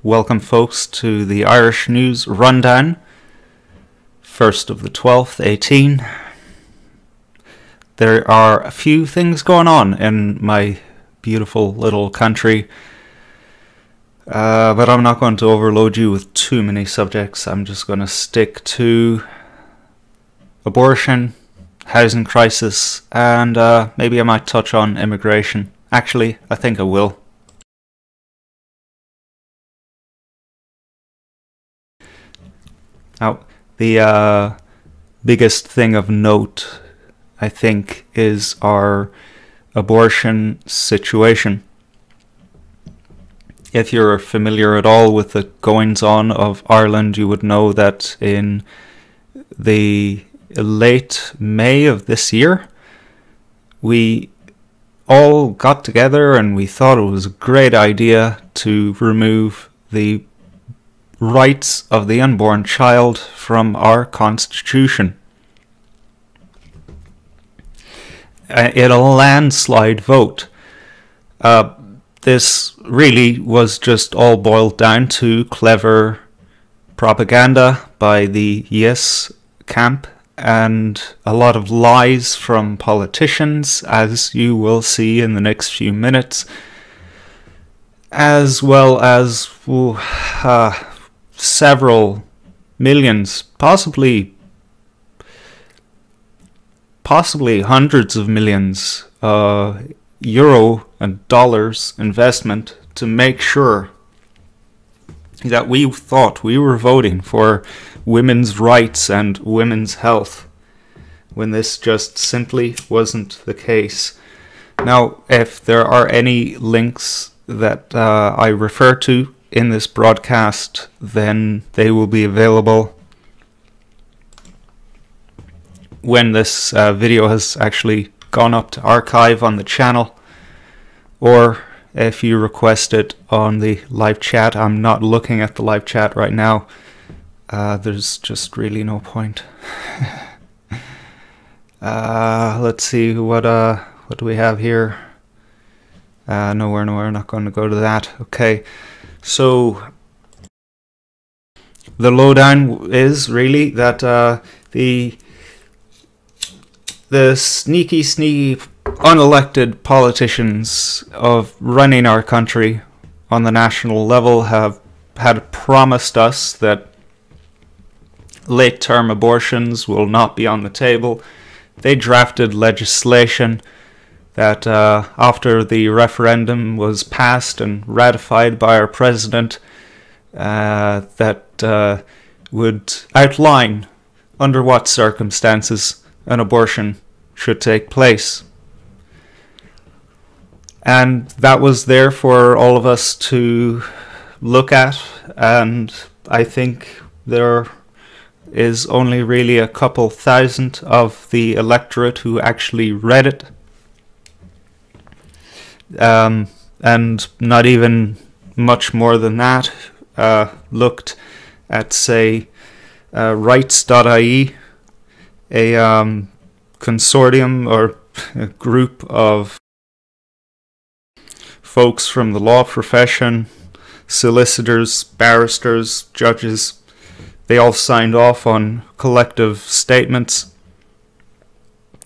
Welcome folks to the Irish News Rundown, 1st of the 12th, 18. There are a few things going on in my beautiful little country, but I'm not going to overload you with too many subjects. I'm just going to stick to abortion, housing crisis, and maybe I might touch on immigration. Actually, I think I will. Now, the biggest thing of note, I think, is our abortion situation. If you're familiar at all with the goings-on of Ireland, you would know that in the late May of this year, we all got together and we thought it was a great idea to remove the rights of the unborn child from our constitution. In a landslide vote. This really was just all boiled down to clever propaganda by the Yes camp and a lot of lies from politicians, as you will see in the next few minutes, as well as several millions, possibly hundreds of millions euro and dollars investment to make sure that we thought we were voting for women's rights and women's health, when this just simply wasn't the case. Now, if there are any links that I refer to in this broadcast, then they will be available when this video has actually gone up to archive on the channel, or if you request it on the live chat. I'm not looking at the live chat right now. There's just really no point. Let's see, what do we have here? No, we're not going to go to that. Okay, so the lowdown is really that the sneaky unelected politicians of running our country on the national level have had promised us that late-term abortions will not be on the table. They drafted legislation that after the referendum was passed and ratified by our president, that would outline under what circumstances an abortion should take place. And that was there for all of us to look at, and I think there is only really a couple thousand of the electorate who actually read it, and not even much more than that looked at, say, rights.ie, a consortium or a group of folks from the law profession, solicitors, barristers, judges. They all signed off on collective statements.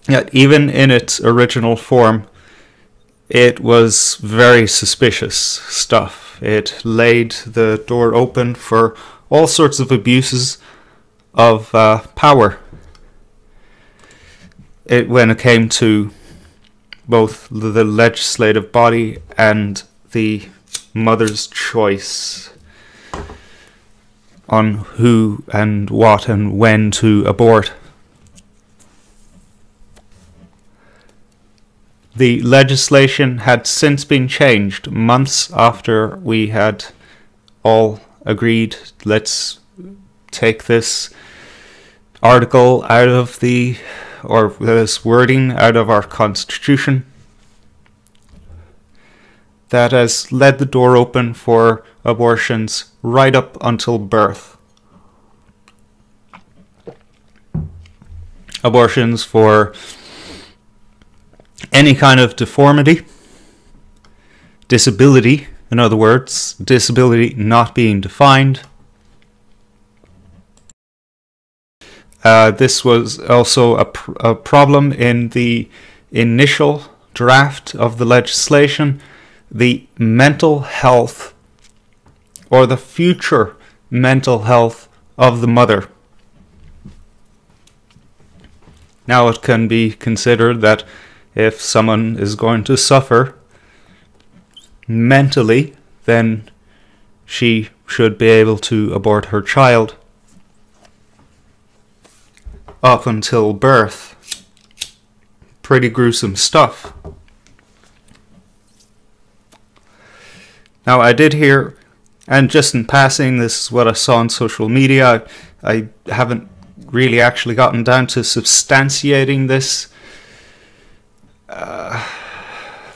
Yet even in its original form, it was very suspicious stuff. It laid the door open for all sorts of abuses of power. When it came to both the legislative body and the mother's choice on who and what and when to abort. The legislation had since been changed months after we had all agreed, let's take this article out of or this wording out of our constitution. That has led the door open for abortions right up until birth. Abortions for any kind of deformity, disability, In other words, disability not being defined. This was also a problem in the initial draft of the legislation. The mental health, or the future mental health of the mother. Now it can be considered that if someone is going to suffer mentally, then she should be able to abort her child up until birth. Pretty gruesome stuff. Now I did hear, and just in passing, this is what I saw on social media. I haven't really actually gotten down to substantiating this,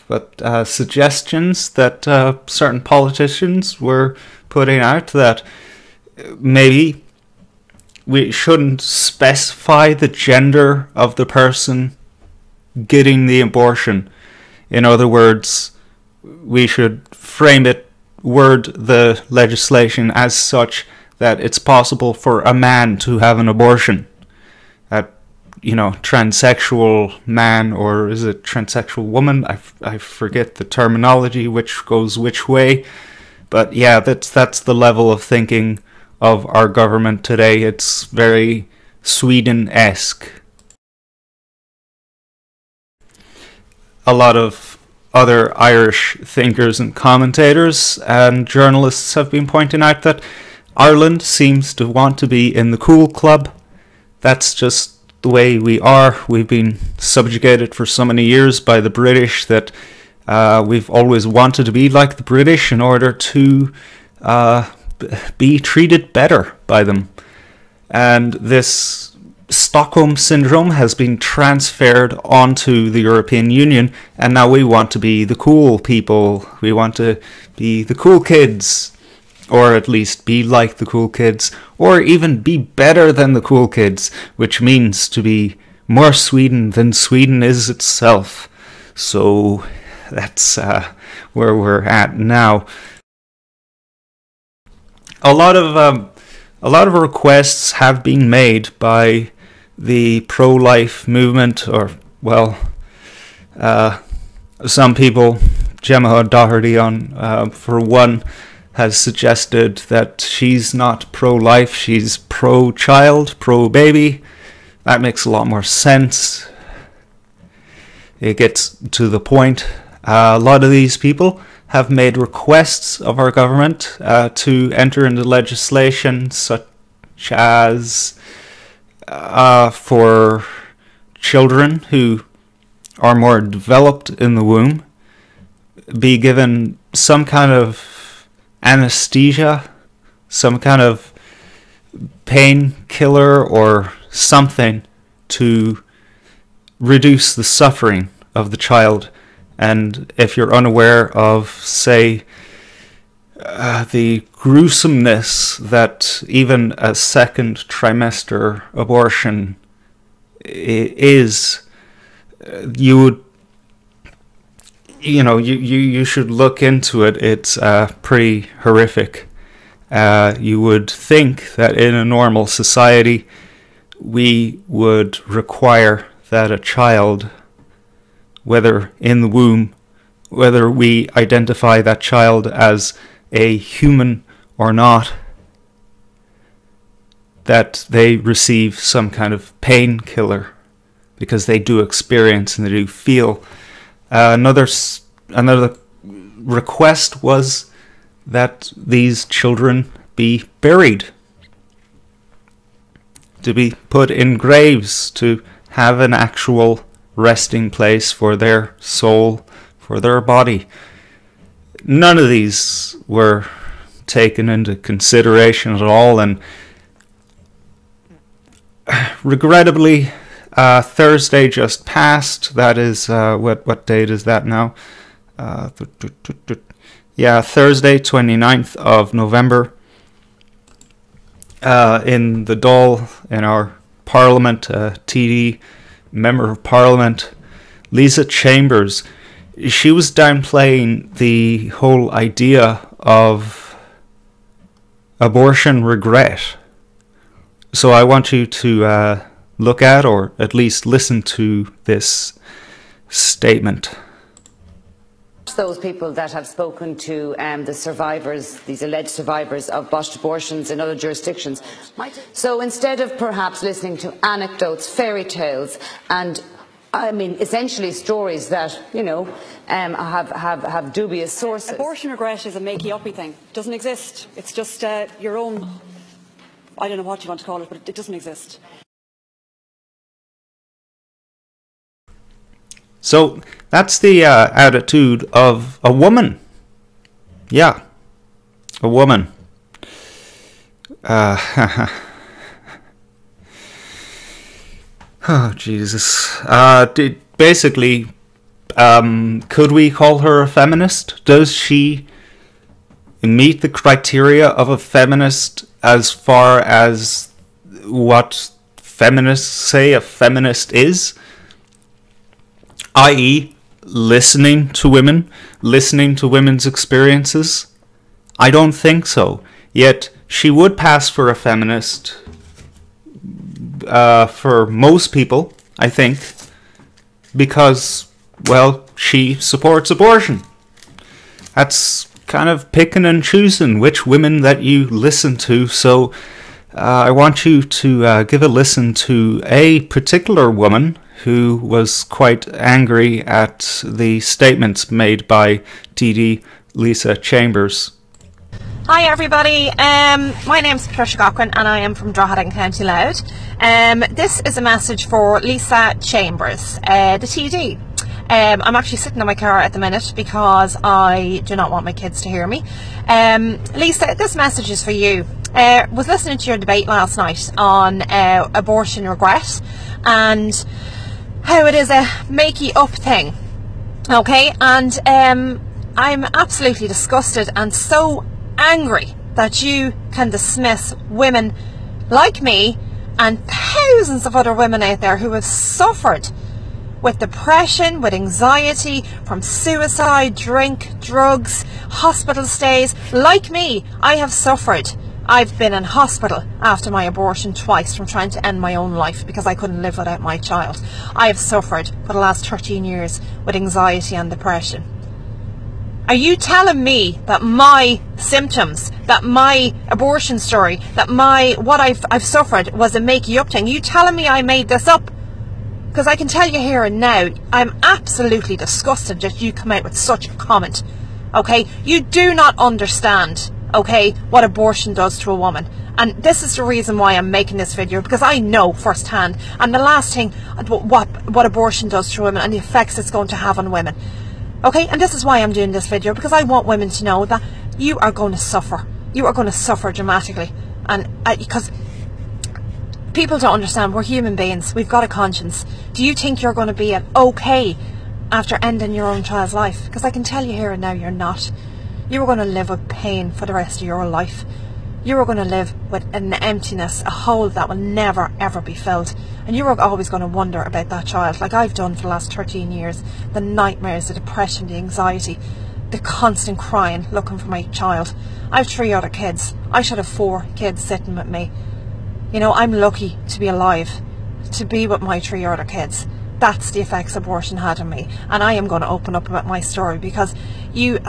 but suggestions that certain politicians were putting out that maybe we shouldn't specify the gender of the person getting the abortion. In other words, we should frame it, word the legislation as such that it's possible for a man to have an abortion. Transsexual man, or is it transsexual woman? I forget the terminology, which goes which way. But yeah, that's the level of thinking of our government today. It's very Sweden-esque. A lot of other Irish thinkers and commentators and journalists have been pointing out that Ireland seems to want to be in the cool club. That's just the way we are. We've been subjugated for so many years by the British that we've always wanted to be like the British in order to be treated better by them. And this Stockholm Syndrome has been transferred onto the European Union, and now we want to be the cool people. We want to be the cool kids, or at least be like the cool kids, or even be better than the cool kids, which means to be more Sweden than Sweden is itself. So that's where we're at now. A lot of requests have been made by the pro-life movement, or some people. Gemma Doherty, for one, has suggested that she's not pro-life, she's pro-child, pro-baby. That makes a lot more sense. It gets to the point. A lot of these people have made requests of our government to enter into legislation such as for children who are more developed in the womb be given some kind of anesthesia, some kind of painkiller or something to reduce the suffering of the child. And if you're unaware of, say, the gruesomeness that even a second trimester abortion is, you would, you should look into it. It's pretty horrific. You would think that in a normal society we would require that a child, whether in the womb, whether we identify that child as a human or not, that they receive some kind of painkiller, because they do experience and they do feel. Another request was that these children be buried, to be put in graves, to have an actual resting place for their soul, for their body. None of these were taken into consideration at all, and regrettably, Thursday just passed. That is, what date is that now? Thursday, 29th of November. In the Dáil, in our Parliament, TD Member of Parliament, Lisa Chambers she was downplaying the whole idea of abortion regret. So I want you to look at, or at least listen to, this statement. Those people that have spoken to the survivors, these alleged survivors of botched abortions in other jurisdictions. So instead of perhaps listening to anecdotes, fairy tales, and I mean essentially stories that, you know, have dubious sources. Abortion regret is a makey-uppy thing. It doesn't exist. It's just your own, I don't know what you want to call it, but it doesn't exist. So that's the attitude of a woman. Yeah, a woman. Oh, Jesus. Basically, could we call her a feminist? Does she meet the criteria of a feminist as far as what feminists say a feminist is? I.e., listening to women, listening to women's experiences? I don't think so. Yet, she would pass for a feminist for most people, I think, because, well, she supports abortion. That's kind of picking and choosing which women that you listen to, so I want you to give a listen to a particular woman who was quite angry at the statements made by TD Lisa Chambers. Hi everybody, my name's Patricia Cochran and I am from Drogheda in County Louth. This is a message for Lisa Chambers, the TD. I'm actually sitting in my car at the minute because I do not want my kids to hear me. Lisa, this message is for you. Was listening to your debate last night on abortion regret and how it is a makey up thing, okay? And I'm absolutely disgusted and so angry that you can dismiss women like me and thousands of other women out there who have suffered with depression, with anxiety, from suicide, drink, drugs, hospital stays. Like me, I have suffered. I've been in hospital after my abortion twice from trying to end my own life because I couldn't live without my child. I have suffered for the last 13 years with anxiety and depression. Are you telling me that my symptoms, that my abortion story, that what I've suffered was a make-you-up thing? Are you telling me I made this up? Because I can tell you here and now, I'm absolutely disgusted that you come out with such a comment. Okay? You do not understand, okay, what abortion does to a woman. And this is the reason why I'm making this video, because I know firsthand. And the last thing, what abortion does to women and the effects it's going to have on women. Okay, and this is why I'm doing this video, because I want women to know that you are going to suffer. You are going to suffer dramatically. And because people don't understand, we're human beings. We've got a conscience. Do you think you're going to be okay after ending your own child's life? Because I can tell you here and now you're not. You are going to live with pain for the rest of your life. You are going to live with an emptiness, a hole that will never ever be filled. And you are always going to wonder about that child, like I've done for the last 13 years. The nightmares, the depression, the anxiety, the constant crying, looking for my child. I have 3 other kids. I should have 4 kids sitting with me. You know, I'm lucky to be alive, to be with my 3 other kids. That's the effects abortion had on me. And I am going to open up about my story because you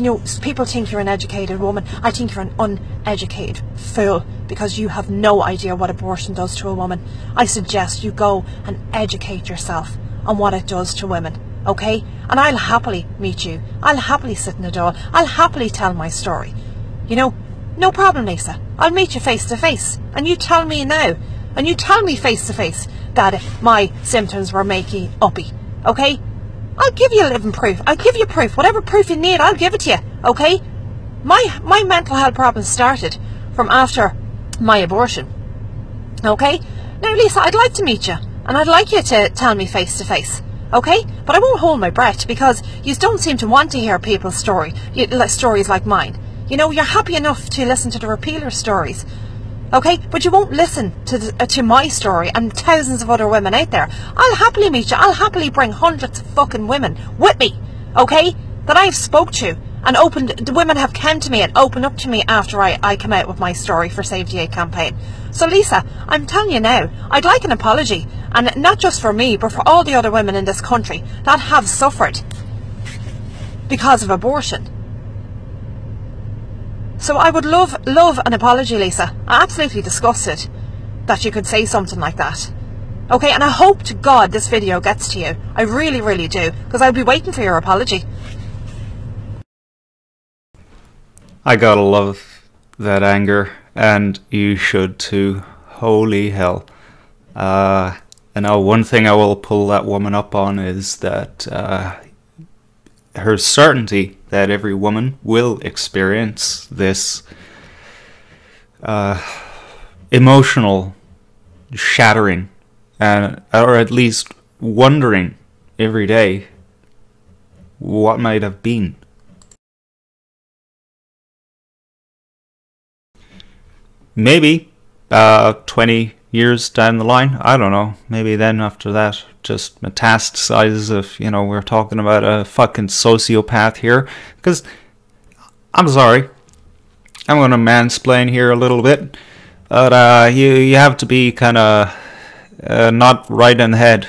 know, people think you're an educated woman. I think you're an uneducated fool because you have no idea what abortion does to a woman. I suggest you go and educate yourself on what it does to women, okay? And I'll happily meet you. I'll happily sit in a door. I'll happily tell my story. You know, no problem, Lisa. I'll meet you face to face. And you tell me now, and you tell me face to face that my symptoms were makey uppy, okay? I'll give you living proof. I'll give you proof. Whatever proof you need, I'll give it to you, okay? My mental health problems started from after my abortion, okay? Now, Lisa, I'd like to meet you, and I'd like you to tell me face to face, okay? But I won't hold my breath because you don't seem to want to hear people's stories like mine. You know, you're happy enough to listen to the repealer stories. Okay, but you won't listen to my story and thousands of other women out there. I'll happily meet you. I'll happily bring hundreds of fucking women with me, okay, that I've spoke to and opened. The women have come to me and opened up to me after I come out with my story for Save the 8 campaign. So Lisa, I'm telling you now, I'd like an apology, and not just for me, but for all the other women in this country that have suffered because of abortion. So I would love an apology, Lisa. I'm absolutely disgusted that you could say something like that. Okay, and I hope to God this video gets to you. I really, really do, because I'll be waiting for your apology. I gotta love that anger, and you should too. Holy hell. And now one thing I will pull that woman up on is that her certainty that every woman will experience this emotional shattering, or at least wondering every day what might have been. Maybe 20 years down the line, I don't know, maybe then after that just metastasizes if, you know, we're talking about a fucking sociopath here. Because, I'm sorry, I'm going to mansplain here a little bit, but you have to be kind of not right in the head.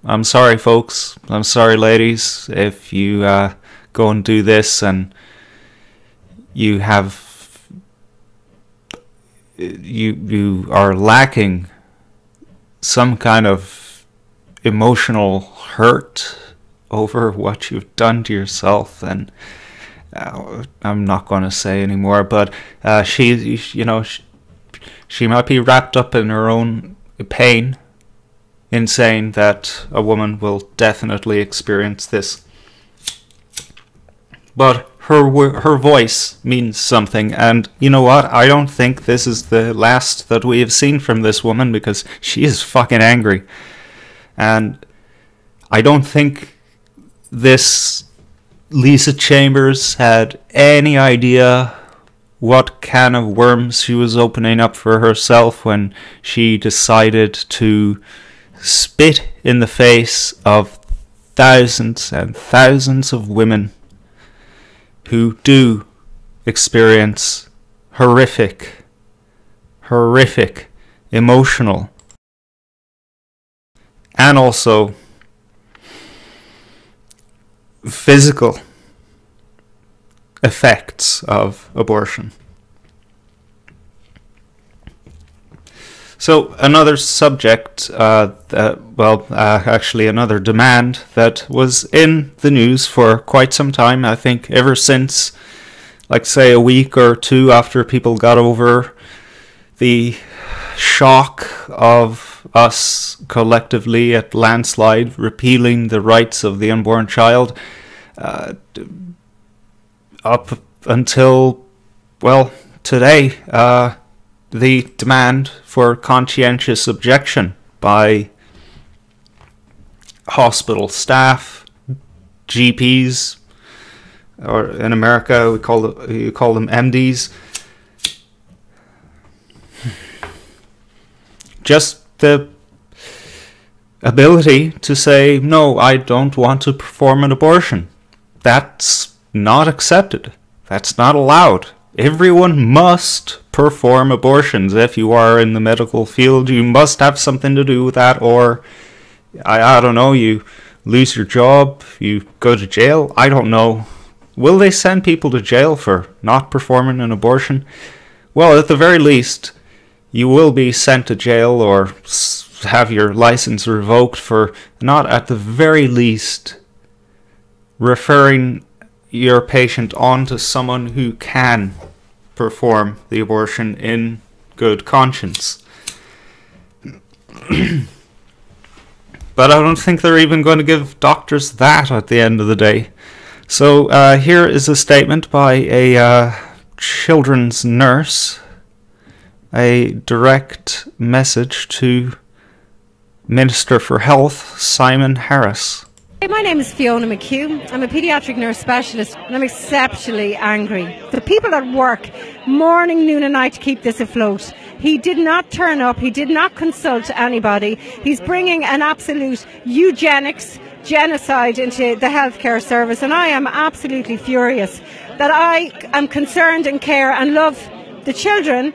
I'm sorry, folks. I'm sorry, ladies, if you go and do this and you have you are lacking some kind of emotional hurt over what you've done to yourself, and I'm not going to say anymore, but she might be wrapped up in her own pain in saying that a woman will definitely experience this, but her voice means something, and you know what? I don't think this is the last that we have seen from this woman, because she is fucking angry, and I don't think this Lisa Chambers had any idea what can of worms she was opening up for herself when she decided to spit in the face of thousands and thousands of women who do experience horrific, emotional, and also physical effects of abortion. So another subject, actually another demand that was in the news for quite some time, I think ever since, like say a week or two after people got over the shock of us collectively at landslide repealing the rights of the unborn child, up until, well, today, the demand for conscientious objection by hospital staff, GPs, or in America you call them MDs. Just the ability to say, no, I don't want to perform an abortion. That's not accepted. That's not allowed. Everyone must perform abortions. If you are in the medical field, you must have something to do with that, or I don't know, you lose your job, you go to jail, I don't know. Will they send people to jail for not performing an abortion? Well, at the very least, you will be sent to jail or have your license revoked for not, at the very least, referring your patient on to someone who can perform the abortion in good conscience. But I don't think they're even going to give doctors that at the end of the day. So here is a statement by a children's nurse, a direct message to Minister for Health Simon Harris. My name is Fiona McHugh. I'm a paediatric nurse specialist and I'm exceptionally angry. The people that work morning, noon and night to keep this afloat. He did not turn up. He did not consult anybody. He's bringing an absolute eugenics genocide into the healthcare service, and I am absolutely furious that I am concerned and care and love the children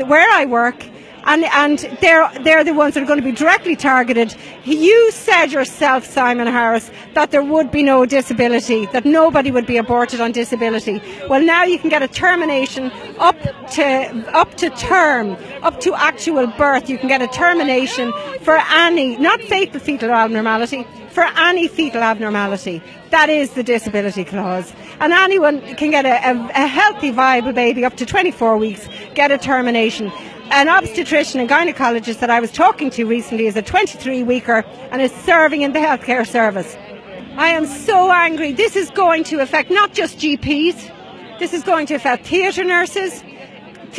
where I work, and they're the ones that are going to be directly targeted. You said yourself, Simon Harris, that there would be no disability, that nobody would be aborted on disability. Well, now you can get a termination up to term, up to actual birth. You can get a termination for any, not fatal fetal abnormality, for any fetal abnormality. That is the disability clause. And anyone can get a healthy, viable baby up to 24 weeks, get a termination. An obstetrician and gynaecologist that I was talking to recently is a 23-weeker and is serving in the healthcare service. I am so angry. This is going to affect not just GPs, this is going to affect theatre nurses,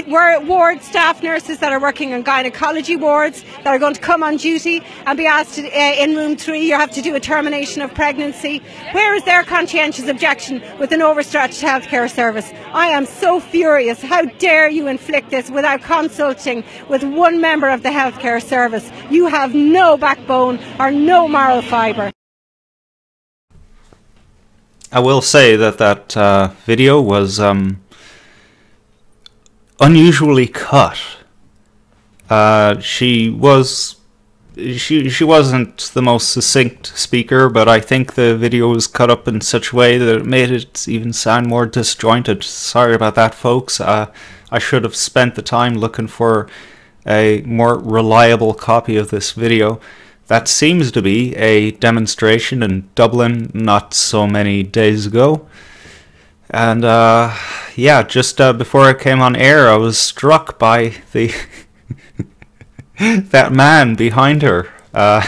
ward staff nurses that are working in gynaecology wards that are going to come on duty and be asked to, in room 3 you have to do a termination of pregnancy. Where is their conscientious objection with an overstretched healthcare service? I am so furious. How dare you inflict this without consulting with one member of the healthcare service? You have no backbone or no moral fibre. I will say that video was unusually cut. She wasn't the most succinct speaker, but I think the video was cut up in such a way that it made it even sound more disjointed. Sorry about that, folks. I should have spent the time looking for a more reliable copy of this video. That seems to be a demonstration in Dublin not so many days ago. And yeah, just before I came on air, I was struck by the that man behind her. That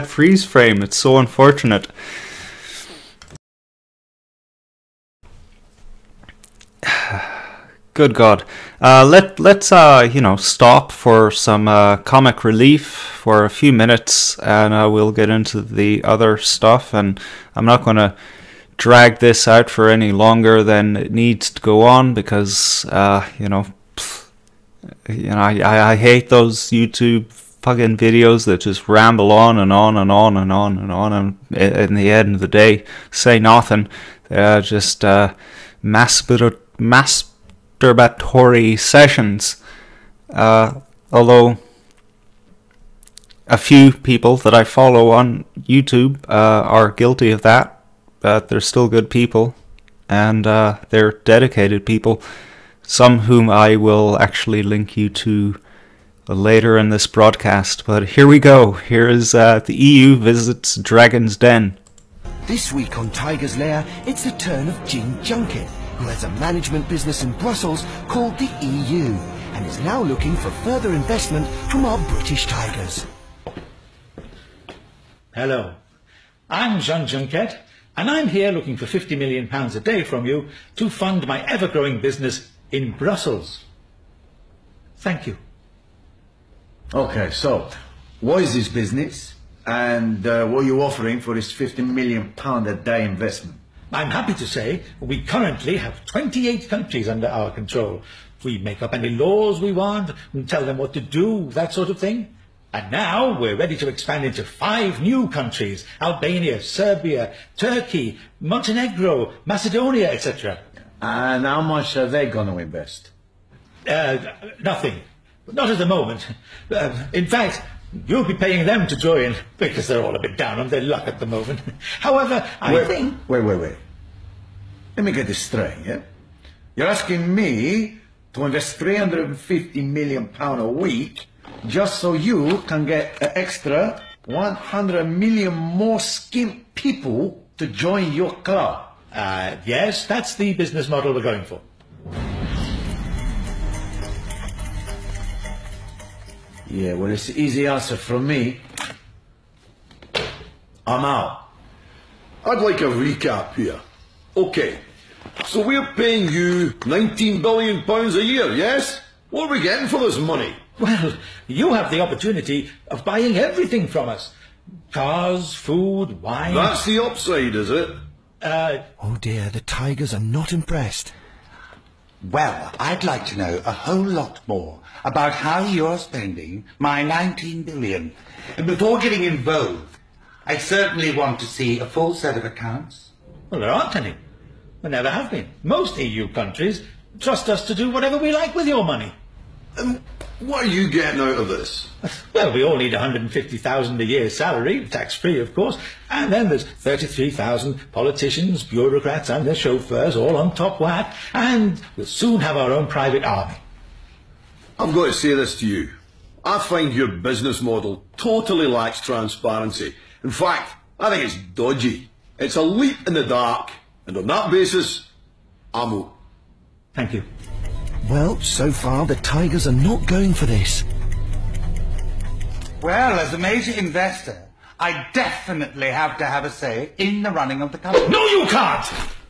freeze frame. It's so unfortunate. Good God. Let's stop for some comic relief for a few minutes, and we'll get into the other stuff. And I'm not going to drag this out for any longer than it needs to go on, because I hate those YouTube fucking videos that just ramble on and on and on and on and on, and in the end of the day say nothing. Just masturbatory sessions. Although a few people that I follow on YouTube are guilty of that. But they're still good people, and they're dedicated people, some whom I will actually link you to later in this broadcast. But here we go. Here is the EU visits Dragon's Den. This week on Tiger's Lair, it's the turn of Jean Junket, who has a management business in Brussels called the EU, and is now looking for further investment from our British tigers. Hello, I'm Jean Junket, and I'm here looking for £50 million a day from you to fund my ever-growing business in Brussels. Thank you. Okay, so what is this business, and what are you offering for this £50 million a day investment? I'm happy to say we currently have 28 countries under our control. We make up any laws we want, we tell them what to do, that sort of thing. And now we're ready to expand into 5 new countries: Albania, Serbia, Turkey, Montenegro, Macedonia, etc. And how much are they going to invest? Nothing. Not at the moment. In fact, you'll be paying them to join, because they're all a bit down on their luck at the moment. However, I think... Wait. Let me get this straight, yeah? You're asking me to invest £350 million a week just so you can get an extra 100 million more skimp people to join your club? Yes, that's the business model we're going for. Yeah, well, it's an easy answer from me. I'm out. I'd like a recap here. Okay, so we're paying you £19 billion a year, yes? What are we getting for this money? Well, you have the opportunity of buying everything from us. Cars, food, wine. That's the upside, is it? Oh dear, the Tigers are not impressed. Well, I'd like to know a whole lot more about how you're spending my 19 billion. And before getting involved, I certainly want to see a full set of accounts. Well, there aren't any. There never have been. Most EU countries trust us to do whatever we like with your money. And what are you getting out of this? Well, we all need 150,000 a year salary, tax-free, of course. And then there's 33,000 politicians, bureaucrats and their chauffeurs all on top whack. And we'll soon have our own private army. I've got to say this to you. I find your business model totally lacks transparency. In fact, I think it's dodgy. It's a leap in the dark. And on that basis, I'm out. Thank you. Well, so far the Tigers are not going for this. Well, as a major investor, I definitely have to have a say in the running of the company. No, you can't!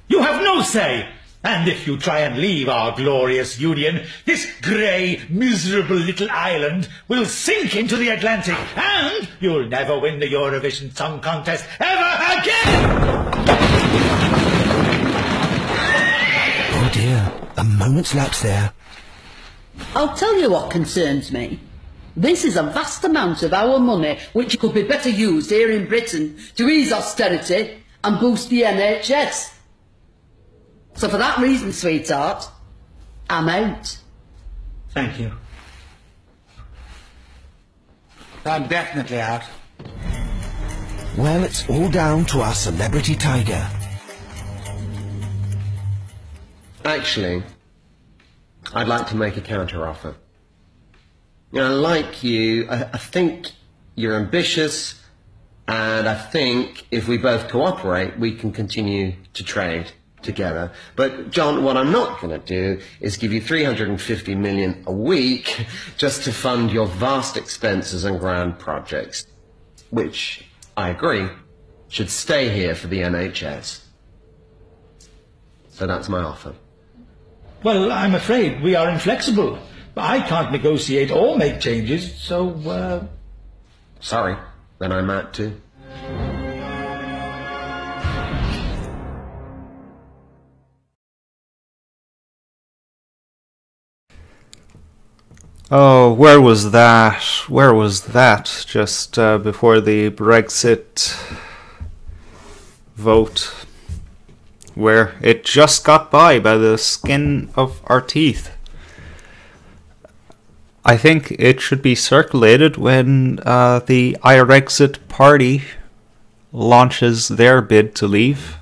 You have no say! And if you try and leave our glorious union, this grey, miserable little island will sink into the Atlantic, and you'll never win the Eurovision Song Contest ever again! Oh dear, a moment's lapse there. I'll tell you what concerns me. This is a vast amount of our money which could be better used here in Britain to ease austerity and boost the NHS. So for that reason, sweetheart, I'm out. Thank you. I'm definitely out. Well, it's all down to our celebrity tiger. Actually, I'd like to make a counter-offer. You know, like you, I think you're ambitious, and I think if we both cooperate, we can continue to trade together. But, John, what I'm not going to do is give you 350 million a week just to fund your vast expenses and grand projects, which, I agree, should stay here for the NHS. So that's my offer. Well, I'm afraid we are inflexible. I can't negotiate or make changes, so, Sorry, then I'm out too. Oh, where was that? Where was that? Just before the Brexit vote, where it just got by the skin of our teeth. I think it should be circulated when the Irexit party launches their bid to leave.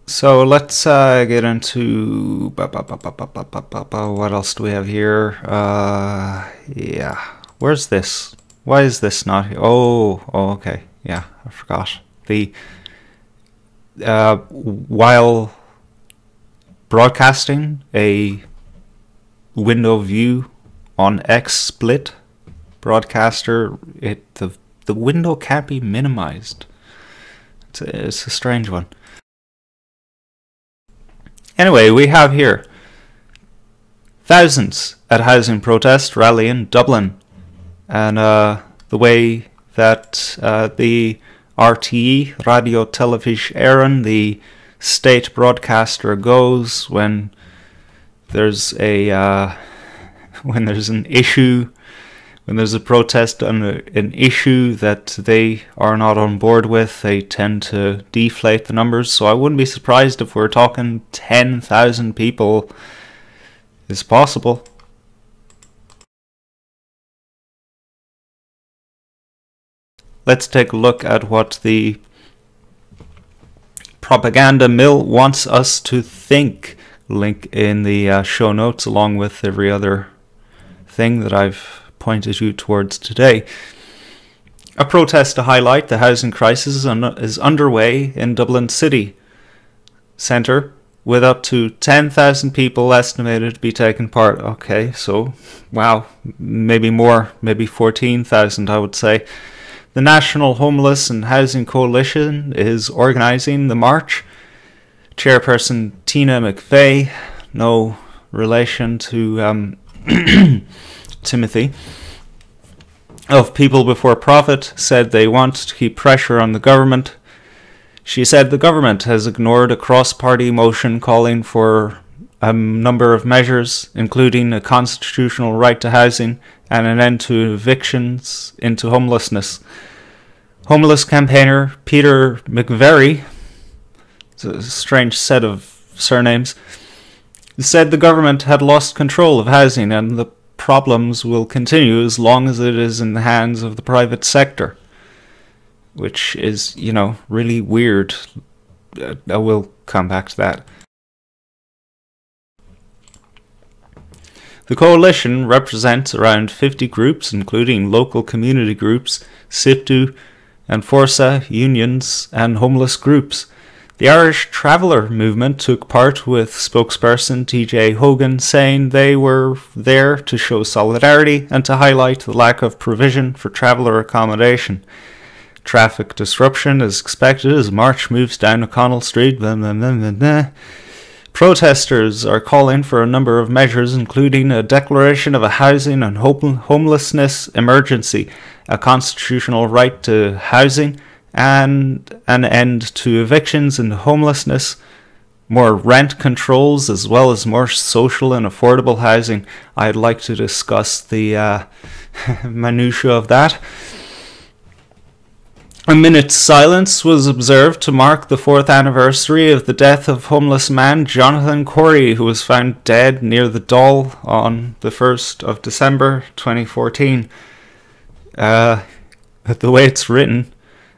So let's get into what else do we have here? Yeah, where's this? Why is this not here? Oh, okay. Yeah, I forgot. The while broadcasting a window view on XSplit broadcaster, the window can't be minimized. It's a strange one. Anyway, we have here thousands at housing protest rally in Dublin, and the way that the RTE, Radio Television Éireann, the state broadcaster, goes when there's an issue, when there's a protest on an issue that they are not on board with, they tend to deflate the numbers. So I wouldn't be surprised if we're talking 10,000 people is possible. Let's take a look at what the propaganda mill wants us to think. Link in the show notes along with every other thing that I've pointed you towards today. A protest to highlight the housing crisis is underway in Dublin city centre, with up to 10,000 people estimated to be taking part. Okay, so, wow, maybe more, maybe 14,000 I would say. The National Homeless and Housing Coalition is organising the march. Chairperson Tina McVeigh, no relation to Timothy, of People Before Profit said they want to keep pressure on the government. She said the government has ignored a cross-party motion calling for a number of measures, including a constitutional right to housing and an end to evictions into homelessness. Homeless campaigner Peter McVery, it's a strange set of surnames, said the government had lost control of housing and the problems will continue as long as it is in the hands of the private sector. Which is, really weird. I will come back to that. The coalition represents around 50 groups, including local community groups, SIPTU and Forza unions and homeless groups. The Irish Traveller movement took part with spokesperson TJ Hogan saying they were there to show solidarity and to highlight the lack of provision for traveller accommodation. Traffic disruption is expected as March moves down O'Connell Street. Blah, blah, blah, blah, blah. Protesters are calling for a number of measures, including a declaration of a housing and homelessness emergency, a constitutional right to housing, and an end to evictions and homelessness, more rent controls, as well as more social and affordable housing. I'd like to discuss the minutiae of that. A minute's silence was observed to mark the 4th anniversary of the death of homeless man Jonathan Corey, who was found dead near the Dáil on the 1st of December 2014. The way it's written,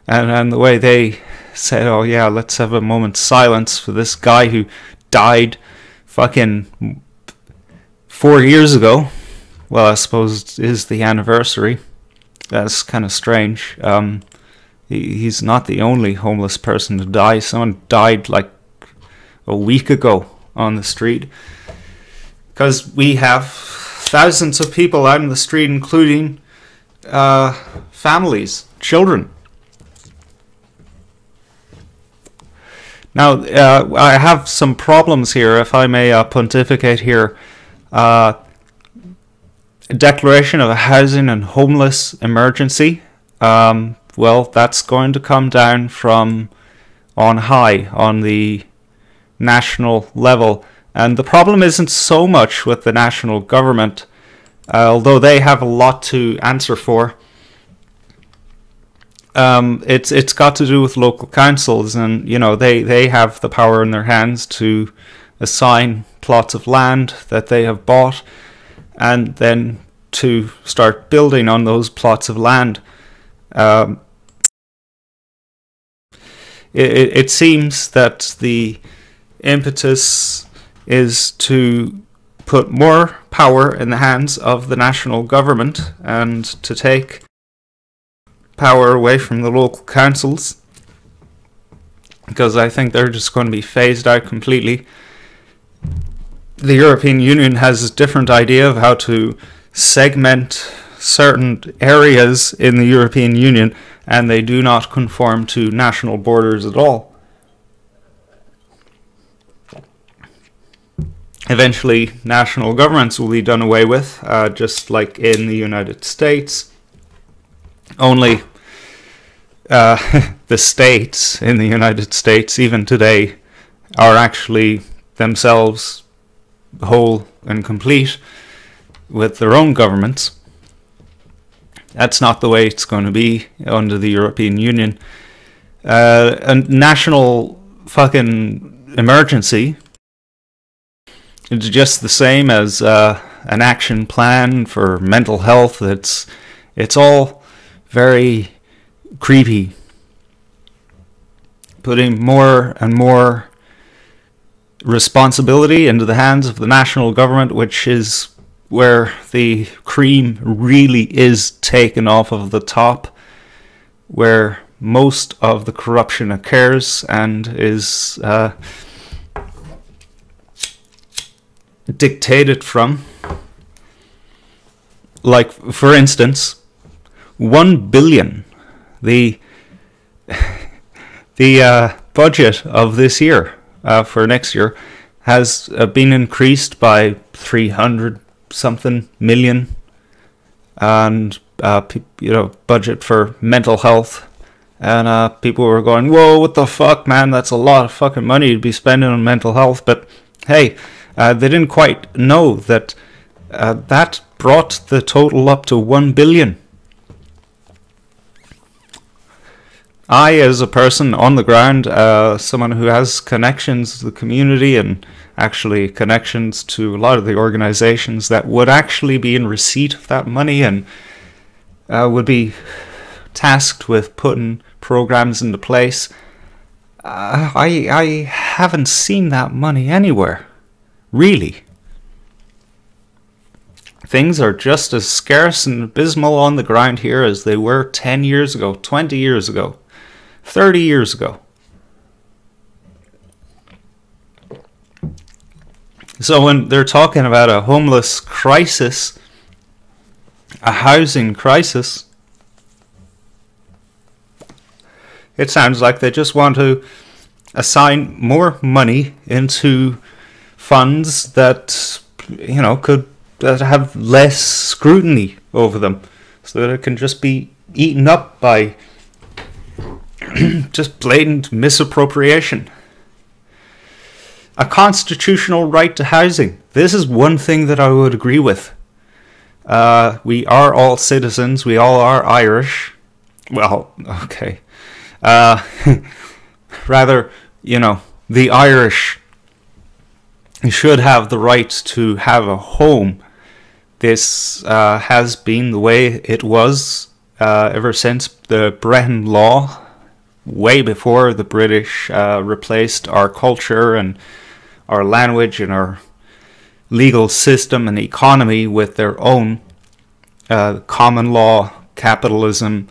and the way they said, oh yeah, let's have a moment's silence for this guy who died fucking 4 years ago. Well, I suppose it is the anniversary. That's kind of strange. He's not the only homeless person to die. Someone died like a week ago on the street. Because we have thousands of people out in the street, including families, children. Now, I have some problems here, if I may pontificate here. A declaration of a housing and homeless emergency. Well, that's going to come down from on high, on the national level. And the problem isn't so much with the national government, although they have a lot to answer for. It's got to do with local councils, and they have the power in their hands to assign plots of land that they have bought, and then to start building on those plots of land. It seems that the impetus is to put more power in the hands of the national government and to take power away from the local councils, because I think they're just going to be phased out completely. The European Union has a different idea of how to segment certain areas in the European Union, and they do not conform to national borders at all. Eventually, national governments will be done away with, just like in the United States. Only the states in the United States, even today, are actually themselves whole and complete with their own governments. That's not the way it's going to be under the European Union. A national fucking emergency is just the same as an action plan for mental health. It's all very creepy. Putting more and more responsibility into the hands of the national government, which is where the cream really is taken off of the top, where most of the corruption occurs and is dictated from. Like, for instance, 1 billion, the budget of this year, for next year, has been increased by 300 something million, and budget for mental health, and people were going, "Whoa, what the fuck, man? That's a lot of fucking money to be spending on mental health." But hey, they didn't quite know that that brought the total up to 1 billion. I, as a person on the ground, someone who has connections to the community and actually connections to a lot of the organizations that would actually be in receipt of that money and would be tasked with putting programs into place, I haven't seen that money anywhere, really. Things are just as scarce and abysmal on the ground here as they were 10 years ago, 20 years ago, 30 years ago. So when they're talking about a homeless crisis, a housing crisis, it sounds like they just want to assign more money into funds that, could that have less scrutiny over them, so that it can just be eaten up by just blatant misappropriation. A constitutional right to housing. This is one thing that I would agree with. We are all citizens. We all are Irish. Well, okay. Rather, the Irish should have the right to have a home. This has been the way it was ever since the Brehon Law, way before the British replaced our culture and our language and our legal system and economy with their own common law capitalism.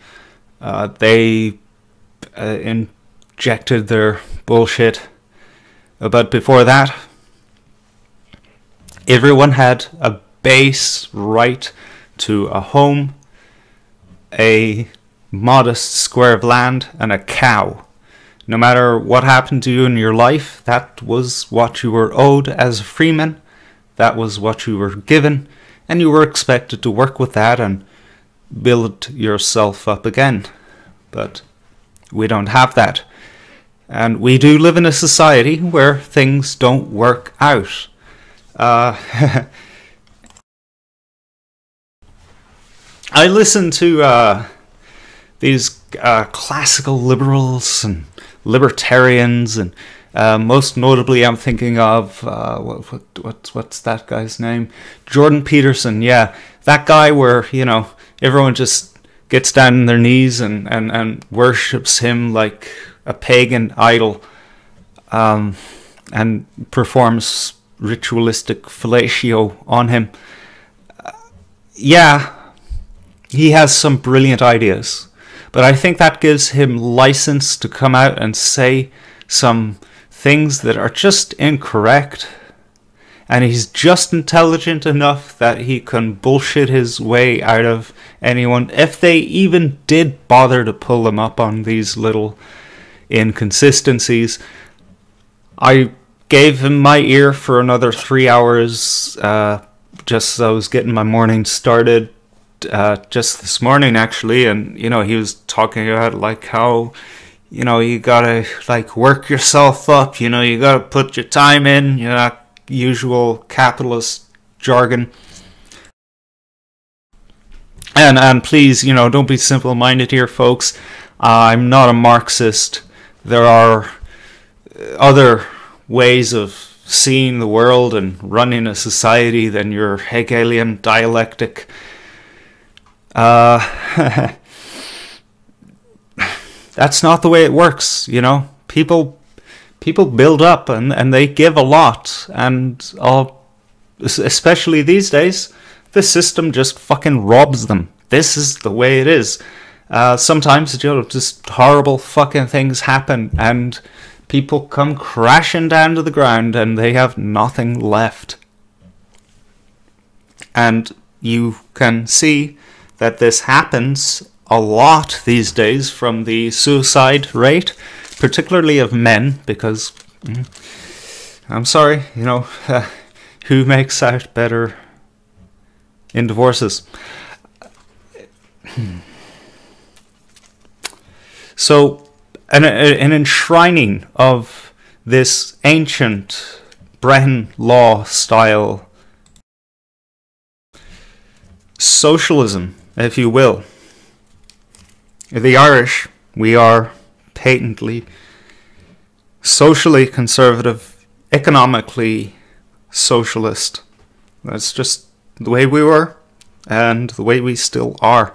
They injected their bullshit. But before that, everyone had a base right to a home, a modest square of land, and a cow. No matter what happened to you in your life, that was what you were owed as a freeman. That was what you were given, and you were expected to work with that and build yourself up again. But we don't have that. And we do live in a society where things don't work out. I listen to these classical liberals and libertarians, and most notably I'm thinking of what's that guy's name? Jordan Peterson. Yeah, that guy where everyone just gets down on their knees and worships him like a pagan idol, and performs ritualistic fellatio on him. Yeah, he has some brilliant ideas, but I think that gives him license to come out and say some things that are just incorrect. And he's just intelligent enough that he can bullshit his way out of anyone, if they even did bother to pull him up on these little inconsistencies. I gave him my ear for another 3 hours, just as I was getting my morning started, just this morning actually, and he was talking about like how you gotta like work yourself up, you gotta put your time in, usual capitalist jargon. And please, don't be simple-minded here, folks. I'm not a Marxist. There are other ways of seeing the world and running a society than your Hegelian dialectic. That's not the way it works, People build up and they give a lot, and especially these days, the system just fucking robs them. This is the way it is. Sometimes just horrible fucking things happen and people come crashing down to the ground and they have nothing left. And you can see that this happens a lot these days from the suicide rate, particularly of men, because I'm sorry, who makes out better in divorces? So, an enshrining of this ancient Brehon law style socialism, if you will. The Irish, we are patently socially conservative, economically socialist. That's just the way we were and the way we still are.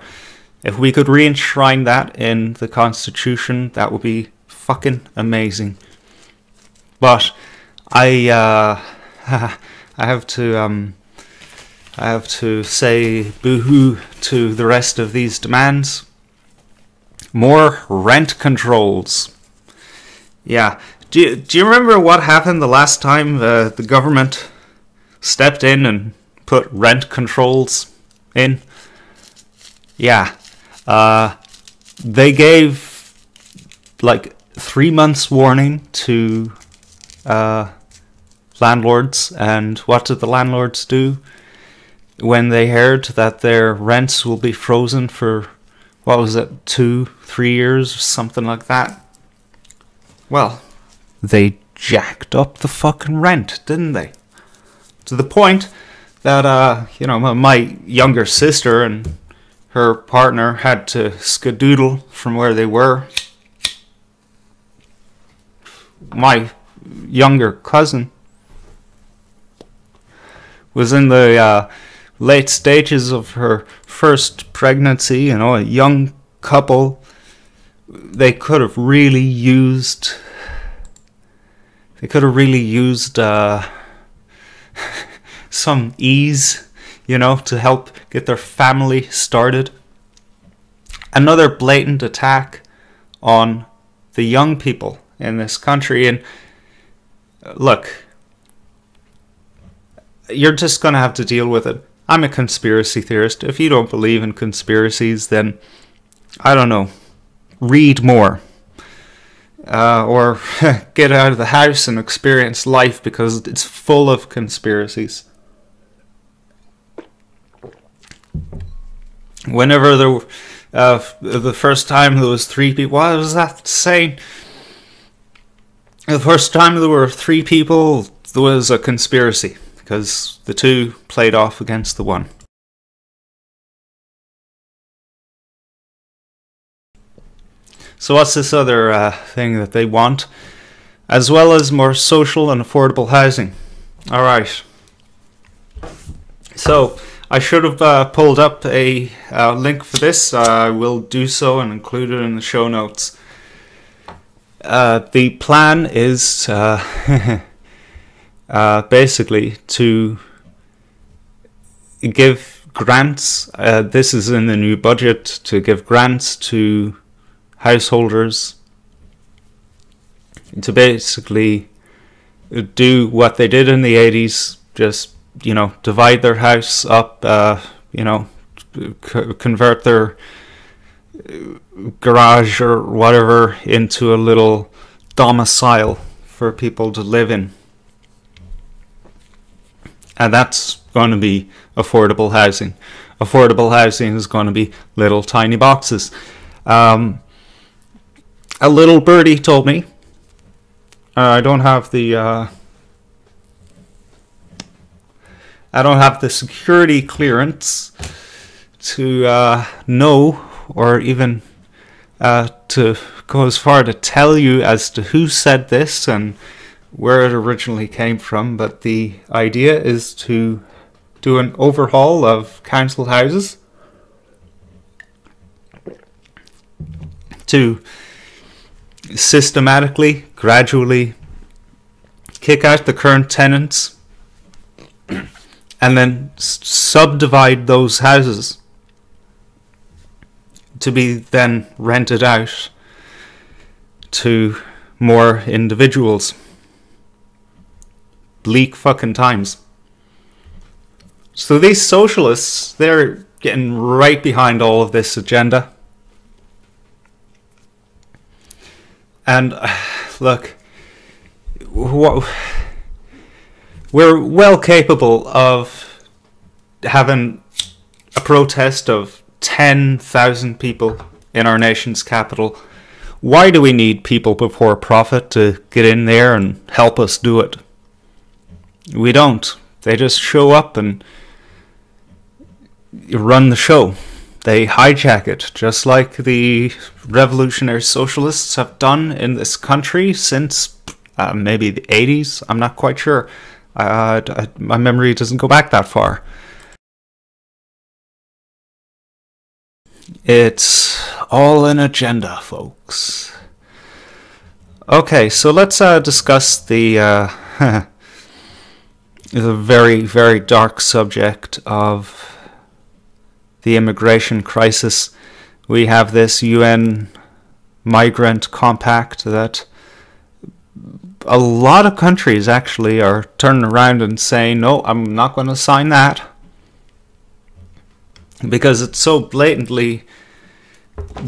If we could re-enshrine that in the Constitution, that would be fucking amazing. But I have to say boo-hoo to the rest of these demands. More rent controls. Yeah. Do you remember what happened the last time the government stepped in and put rent controls in? Yeah. They gave like 3 months warning to landlords, and what did the landlords do when they heard that their rents will be frozen for, what was it, 2-3 years or something like that? Well, they jacked up the fucking rent, didn't they? To the point that my younger sister and her partner had to skedoodle from where they were. My younger cousin was in the late stages of her first pregnancy, a young couple. They could have really used some ease, to help get their family started. Another blatant attack on the young people in this country. And look, you're just going to have to deal with it. I'm a conspiracy theorist. If you don't believe in conspiracies, then, I don't know, read more. Or get out of the house and experience life, because it's full of conspiracies. Whenever the first time there was 3 people, what was that saying? The first time there were 3 people, there was a conspiracy, because the 2 played off against the 1. So what's this other thing that they want? As well as more social and affordable housing. Alright. So, I should have pulled up a link for this. I will do so and include it in the show notes. The plan is basically to give grants. This is in the new budget, to give grants to householders to basically do what they did in the 80s, just divide their house up, convert their garage or whatever into a little domicile for people to live in. And that's going to be affordable housing. Affordable housing is going to be little tiny boxes. A little birdie told me, I don't have the security clearance to know, or even to go as far to tell you as to who said this and where it originally came from, but the idea is to do an overhaul of council houses to systematically, gradually kick out the current tenants and then subdivide those houses to be then rented out to more individuals. Bleak fucking times. So these socialists, they're getting right behind all of this agenda. And look, we're well capable of having a protest of 10,000 people in our nation's capital. Why do we need people before profit to get in there and help us do it? We don't. They just show up and run the show. They hijack it, just like the revolutionary socialists have done in this country since maybe the 80s. I'm not quite sure. My memory doesn't go back that far. It's all an agenda, folks. Okay, so let's discuss the the very, very dark subject of the immigration crisis. We have this UN migrant compact that a lot of countries actually are turning around and saying, no, I'm not going to sign that, because it so blatantly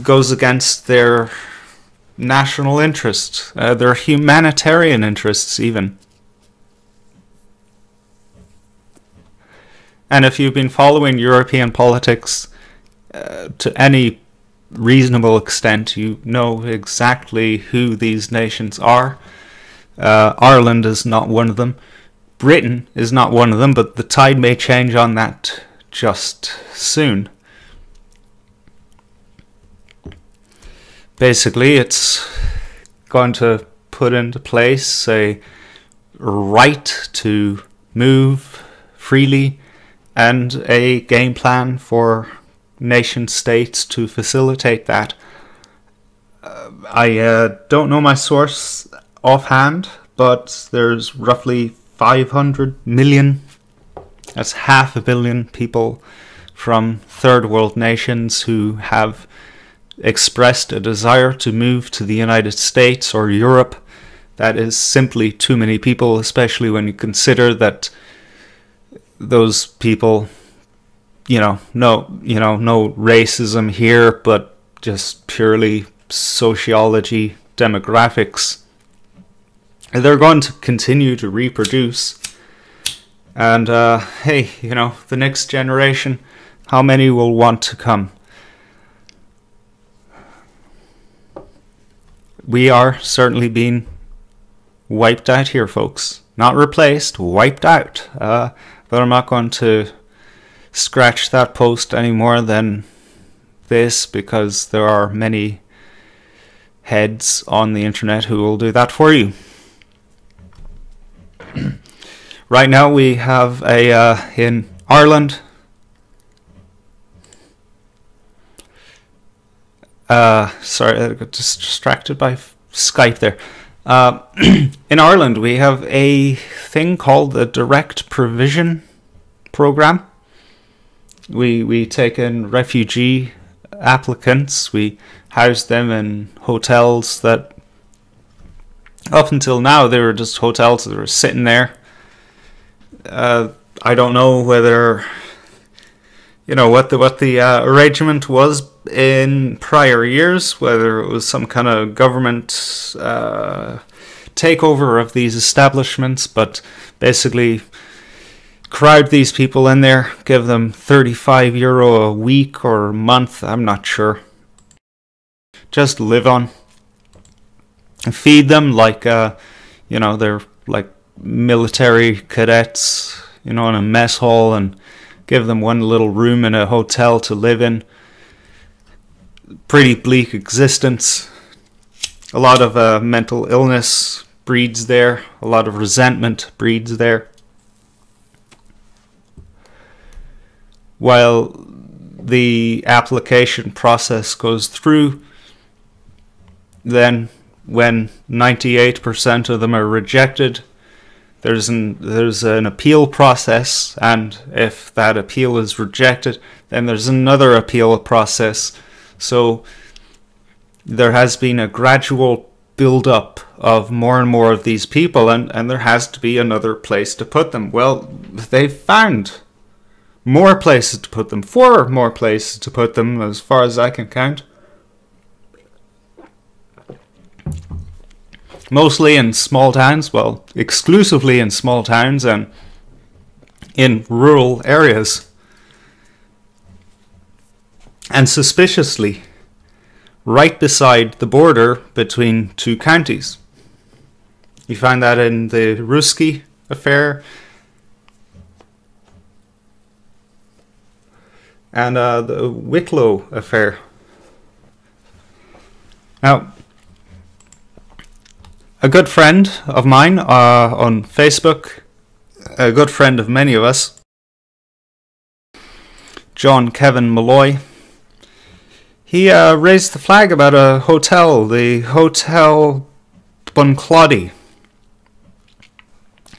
goes against their national interests, their humanitarian interests even. And if you've been following European politics to any reasonable extent, you know exactly who these nations are. Ireland is not one of them. Britain is not one of them, but the tide may change on that just soon. Basically, it's going to put into place a right to move freely and a game plan for nation states to facilitate that. I don't know my source offhand, but there's roughly 500 million, that's 500 million people from third world nations who have expressed a desire to move to the United States or Europe. That is simply too many people, especially when you consider that those people, no racism here, but just purely sociology, demographics. They're going to continue to reproduce. And hey, the next generation, how many will want to come? We are certainly being wiped out here, folks. Not replaced, wiped out. But I'm not going to scratch that post any more than this, because there are many heads on the internet who will do that for you. Right now we have in Ireland, sorry, I got distracted by Skype there. In Ireland, we have a thing called the Direct Provision Program. We take in refugee applicants. We house them in hotels that, up until now, they were just hotels that were sitting there. I don't know whether, what the arrangement was in prior years, whether it was some kind of government takeover of these establishments, but basically crowd these people in there, give them €35 a week or a month, I'm not sure, just live on, and feed them like they're like military cadets, in a mess hall, and give them one little room in a hotel to live in. Pretty bleak existence. A lot of mental illness breeds there. A lot of resentment breeds there. While the application process goes through, then when 98% of them are rejected, there's an appeal process, and if that appeal is rejected, then there's another appeal process. So there has been a gradual build-up of more and more of these people, and there has to be another place to put them. Well, they've found more places to put them, 4 more places to put them, as far as I can count. Mostly in small towns, well, exclusively in small towns and in rural areas. and suspiciously right beside the border between two counties. You find that in the Ruski affair and the Wicklow affair. Now, a good friend of mine on Facebook, a good friend of many of us, John Kevin Malloy, he raised the flag about a hotel, the Hotel Buncloddy.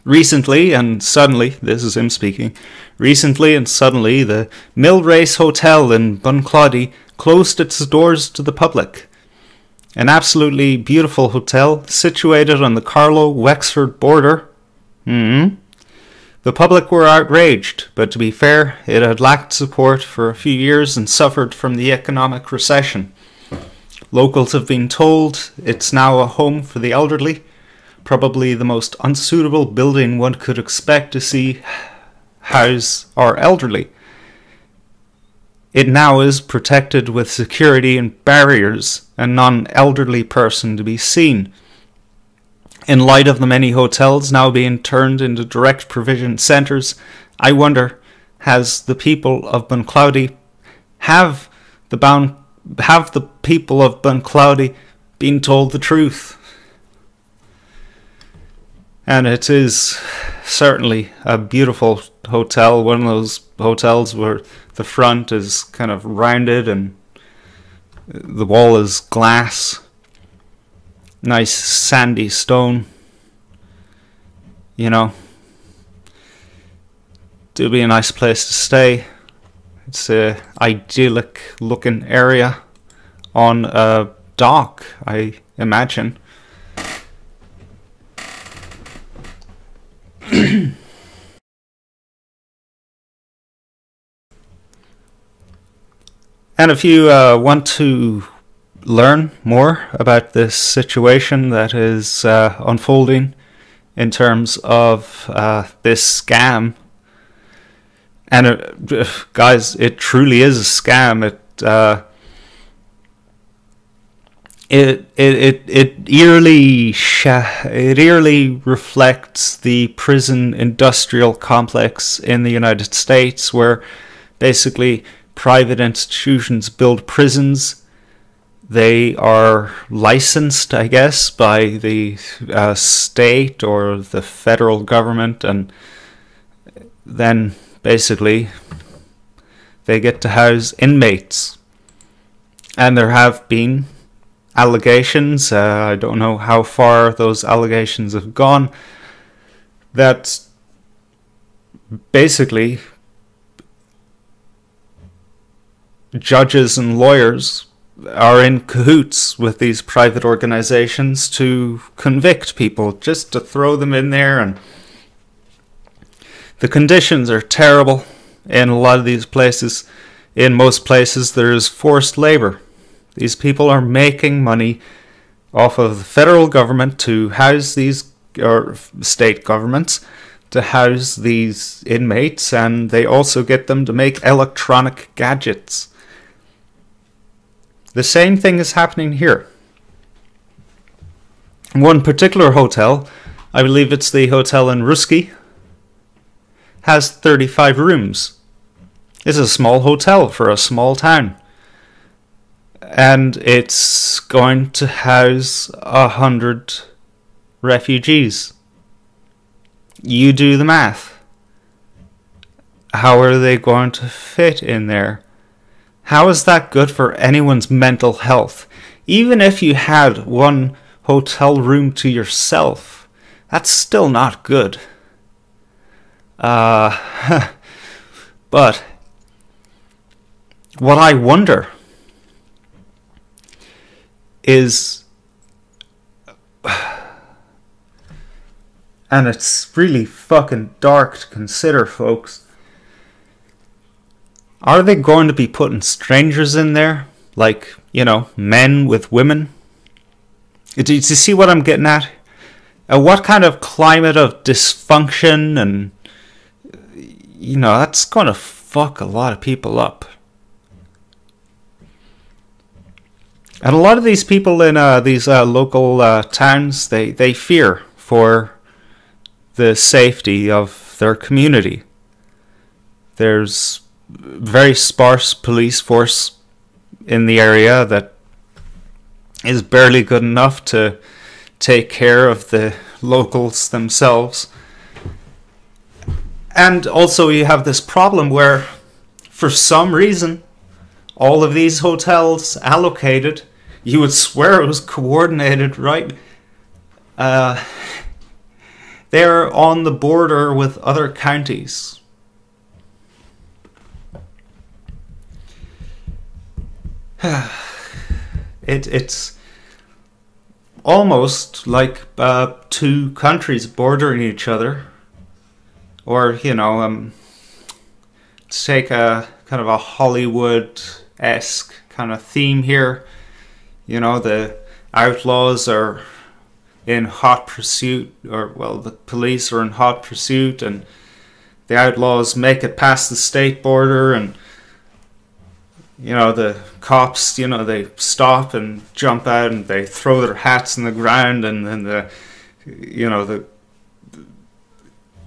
Recently and suddenly, this is him speaking, recently and suddenly the Millrace Hotel in Buncloddy closed its doors to the public. An absolutely beautiful hotel situated on the Carlow-Wexford border. The public were outraged, but to be fair, it had lacked support for a few years and suffered from the economic recession. Locals have been told it's now a home for the elderly, probably the most unsuitable building one could expect to see house our elderly. It now is protected with security and barriers, and non-elderly person to be seen. In light of the many hotels now being turned into direct provision centres, I wonder, has the people of Buncloddy, have the people of Buncloddy been told the truth? And it is certainly a beautiful hotel, one of those hotels where the front is kind of rounded and the wall is glass. Nice sandy stone. You know, it'll be a nice place to stay. It's a idyllic looking area on a dock, I imagine. And if you want to learn more about this situation that is unfolding in terms of this scam, and guys, it truly is a scam. It eerily reflects the prison industrial complex in the United States, where basically private institutions build prisons. They are licensed, I guess, by the state or the federal government, and then basically they get to house inmates. And there have been allegations, I don't know how far those allegations have gone, that basically judges and lawyers are in cahoots with these private organizations to convict people, just to throw them in there. And the conditions are terrible in a lot of these places. In most places there is forced labor. These people are making money off of the federal government to house these, or state governments to house these inmates, and they also get them to make electronic gadgets. The same thing is happening here. One particular hotel, I believe it's the hotel in Ruski, has 35 rooms. It's a small hotel for a small town. And it's going to house 100 refugees. You do the math. How are they going to fit in there? How is that good for anyone's mental health? Even if you had one hotel room to yourself, that's still not good. But what I wonder is, and it's really fucking dark to consider, folks, are they going to be putting strangers in there? Like, you know, men with women? Do you see what I'm getting at? What kind of climate of dysfunction and, you know, that's going to fuck a lot of people up. And a lot of these people in these local towns, they fear for the safety of their community. There's very sparse police force in the area that is barely good enough to take care of the locals themselves. And also you have this problem where, for some reason, all of these hotels allocated, you would swear it was coordinated, right? They're on the border with other counties. It's almost like two countries bordering each other. Or, you know, to take a kind of a Hollywood-esque kind of theme here. You know, the outlaws are in hot pursuit, or, well, the police are in hot pursuit, and the outlaws make it past the state border, and, you know, the cops, you know, they stop and jump out and they throw their hats in the ground, and then the, you know, the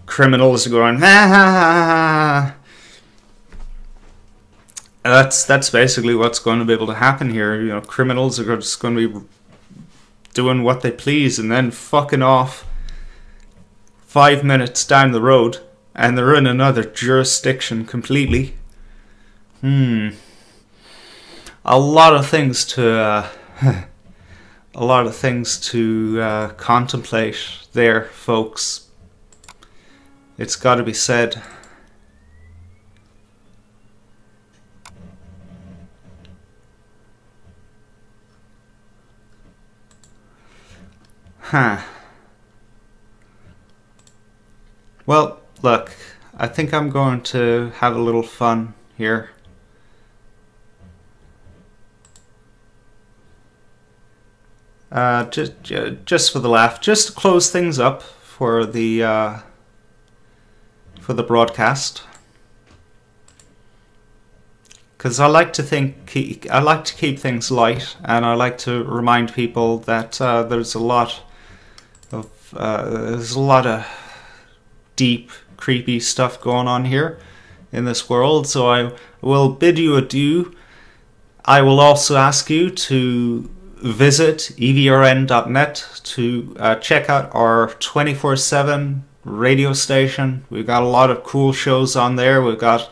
criminals are going, ah. That's basically what's going to be able to happen here. You know, criminals are just going to be doing what they please and then fucking off 5 minutes down the road, and they're in another jurisdiction completely. A lot of things to contemplate there, folks. It's got to be said. Well, look, I think I'm going to have a little fun here. Just for the laugh, just to close things up for the broadcast, because I like to keep things light, and I like to remind people that there's a lot of deep, creepy stuff going on here in this world. So I will bid you adieu. I will also ask you to visit evrn.net to check out our 24/7 radio station. We've got a lot of cool shows on there. We've got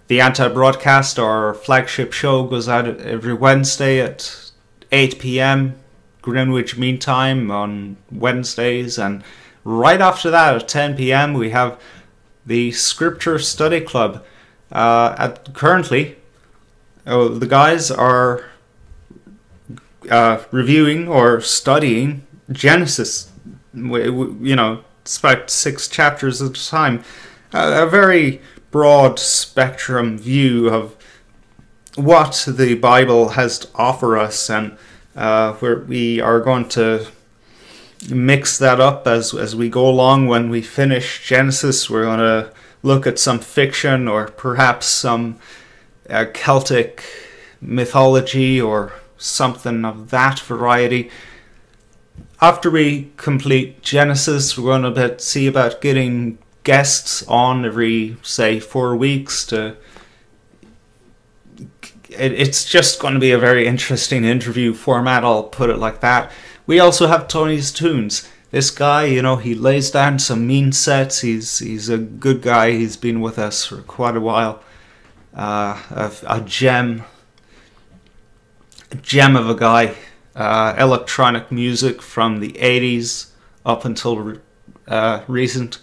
the Anti-Broadcast, our flagship show, goes out every Wednesday at 8 p.m. Greenwich Mean Time on Wednesdays, and right after that at 10 p.m. we have the Scripture Study Club. Currently, the guys are reviewing or studying Genesis. You know, it's about 6 chapters at a time. A very broad spectrum view of what the Bible has to offer us, and we are going to mix that up as we go along. When we finish Genesis, we're going to look at some fiction, or perhaps some Celtic mythology or something of that variety. After we complete Genesis, we're going to see about getting guests on every, say, 4 weeks. It's just going to be a very interesting interview format, I'll put it like that. We also have Tony's Tunes. This guy, you know, he lays down some mean sets. He's a good guy. He's been with us for quite a while. A gem of a guy. Electronic music from the 80s up until recent.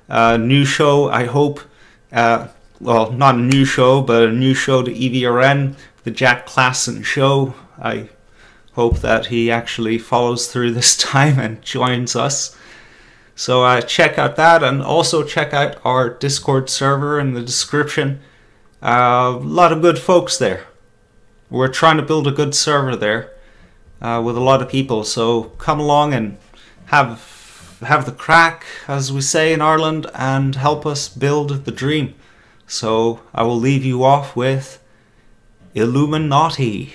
New show, I hope. Well, not a new show, but a new show to EVRN, the Jack Klassen Show. I hope that he actually follows through this time and joins us. So check out that, and also check out our Discord server in the description. A lot of good folks there. We're trying to build a good server there with a lot of people. So come along and have the crack, as we say in Ireland, and help us build the dream. So I will leave you off with Illuminati.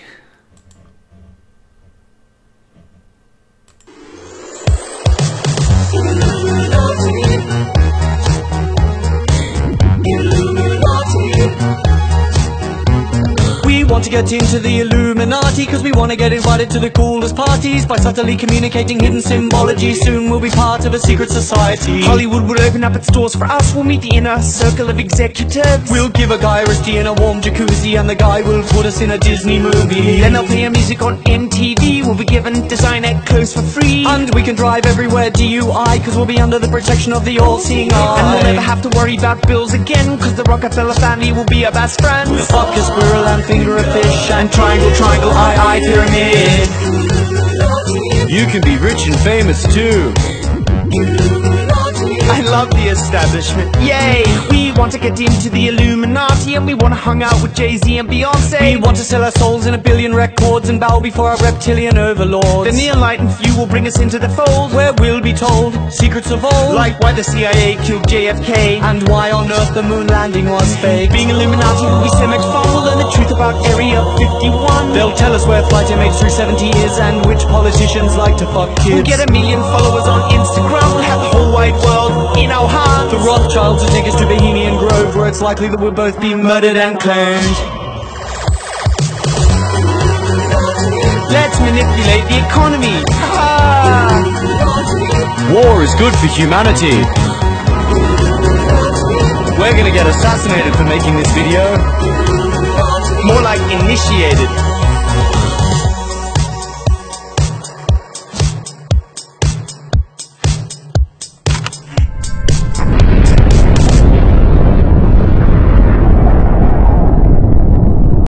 get into the Illuminati, cause we wanna get invited to the coolest parties. By subtly communicating hidden symbology, soon we'll be part of a secret society. Hollywood will open up its doors for us, we'll meet the inner circle of executives. We'll give a guy a tea in a warm jacuzzi, and the guy will put us in a Disney movie. Then they'll play our music on MTV, we'll be given designer clothes for free. And we can drive everywhere DUI, cause we'll be under the protection of the all-seeing eye. And we'll never have to worry about bills again, cause the Rockefeller family will be our best friends. We'll fuck a squirrel and finger a fish, and triangle, triangle, eye, pyramid. You can be rich and famous too. I love the establishment, yay! We want to get into the Illuminati, and we want to hang out with Jay-Z and Beyonce. We want to sell our souls in 1 billion records and bow before our reptilian overlords. Then the enlightened few will bring us into the fold, where we'll be told secrets of old, like why the CIA killed JFK, and why on earth the moon landing was fake. Being Illuminati will be so much fun, we'll learn the truth about Area 51. They'll tell us where Flight MH370 is, and which politicians like to fuck kids. We'll get 1 million followers on Instagram, we'll have the whole wide world in our hands. The Rothschilds will take us to Bohemian Grove, where it's likely that we'll both be murdered and cloned. Let's manipulate the economy. War is good for humanity. We're gonna get assassinated for making this video. More like initiated.